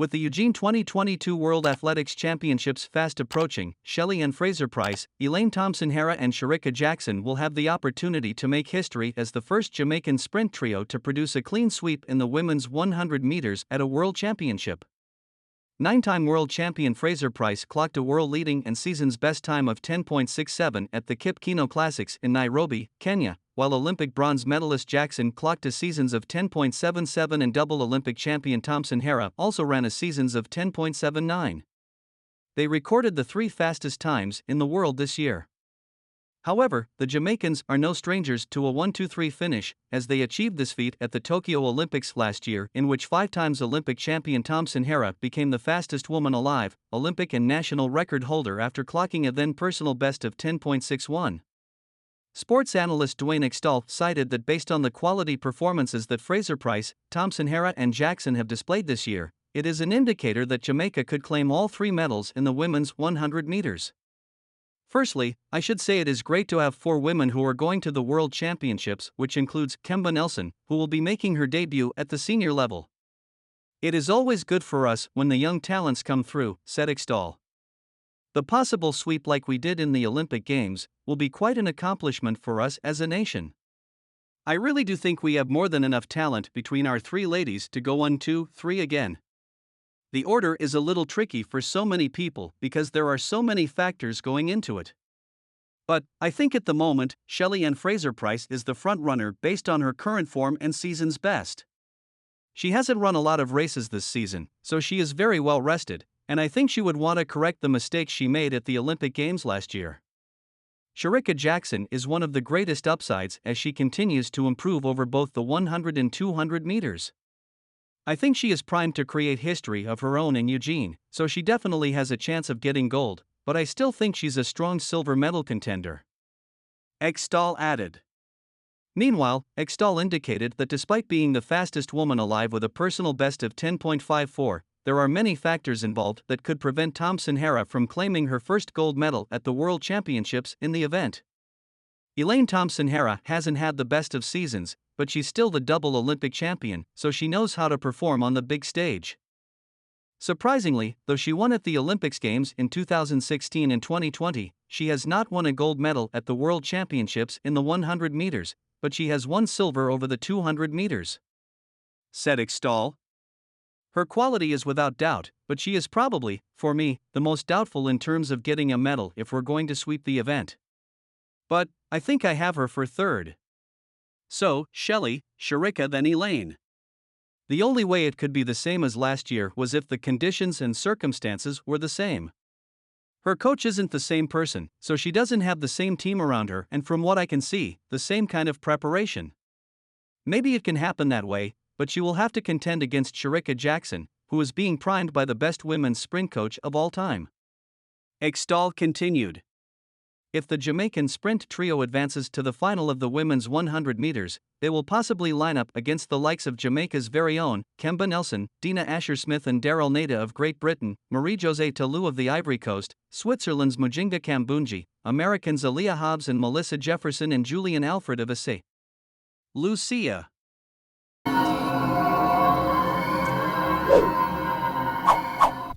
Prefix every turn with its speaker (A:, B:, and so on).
A: With the Eugene 2022 World Athletics Championships fast approaching, Shelly-Ann Fraser-Pryce, Elaine Thompson-Herah and Shericka Jackson will have the opportunity to make history as the first Jamaican sprint trio to produce a clean sweep in the women's 100 meters at a World Championship. Nine-time world champion Fraser-Pryce clocked a world-leading and season's best time of 10.67 at the Kip Keino Classics in Nairobi, Kenya, while Olympic bronze medalist Jackson clocked a seasons of 10.77 and double Olympic champion Thompson-Herah also ran a seasons of 10.79. They recorded the three fastest times in the world this year. However, the Jamaicans are no strangers to a 1-2-3 finish, as they achieved this feat at the Tokyo Olympics last year, in which 5 times Olympic champion Thompson-Herah became the fastest woman alive, Olympic and national record holder after clocking a then personal best of 10.61. Sports analyst Dwayne Extall cited that based on the quality performances that Fraser-Pryce, Thompson-Herah and Jackson have displayed this year, it is an indicator that Jamaica could claim all 3 medals in the women's 100 meters. Firstly, I should say it is great to have 4 women who are going to the World Championships, which includes Kemba Nelson, who will be making her debut at the senior level. It is always good for us when the young talents come through, said Extall. The possible sweep like we did in the Olympic Games will be quite an accomplishment for us as a nation. I really do think we have more than enough talent between our 3 ladies to go 1-2-3 again. The order is a little tricky for so many people because there are so many factors going into it. But I think at the moment, Shelly-Ann Fraser-Pryce is the front-runner based on her current form and season's best. She hasn't run a lot of races this season, so she is very well rested, and I think she would want to correct the mistakes she made at the Olympic Games last year. Shericka Jackson is one of the greatest upsides as she continues to improve over both the 100 and 200 meters. I think she is primed to create history of her own in Eugene, so she definitely has a chance of getting gold, but I still think she's a strong silver medal contender. Extall added. Meanwhile, Extall indicated that despite being the fastest woman alive with a personal best of 10.54, there are many factors involved that could prevent Thompson-Herah from claiming her first gold medal at the World Championships in the event. Elaine Thompson-Herah hasn't had the best of seasons, but she's still the double Olympic champion, so she knows how to perform on the big stage. Surprisingly, though she won at the Olympics Games in 2016 and 2020, she has not won a gold medal at the World Championships in the 100 meters, but she has won silver over the 200 meters. Said Extall. Her quality is without doubt, but she is probably, for me, the most doubtful in terms of getting a medal if we're going to sweep the event. But I think I have her for third. So, Shelly, Shericka then Elaine. The only way it could be the same as last year was if the conditions and circumstances were the same. Her coach isn't the same person, so she doesn't have the same team around her and from what I can see, the same kind of preparation. Maybe it can happen that way, but she will have to contend against Shericka Jackson, who is being primed by the best women's sprint coach of all time. Extall continued. If the Jamaican sprint trio advances to the final of the women's 100 meters, they will possibly line up against the likes of Jamaica's very own Kemba Nelson, Dina Asher-Smith and Daryl Nada of Great Britain, Marie-Josée Tallou of the Ivory Coast, Switzerland's Mujinga Kambunji, Americans Aaliyah Hobbs and Melissa Jefferson and Julian Alfred of St. Lucia.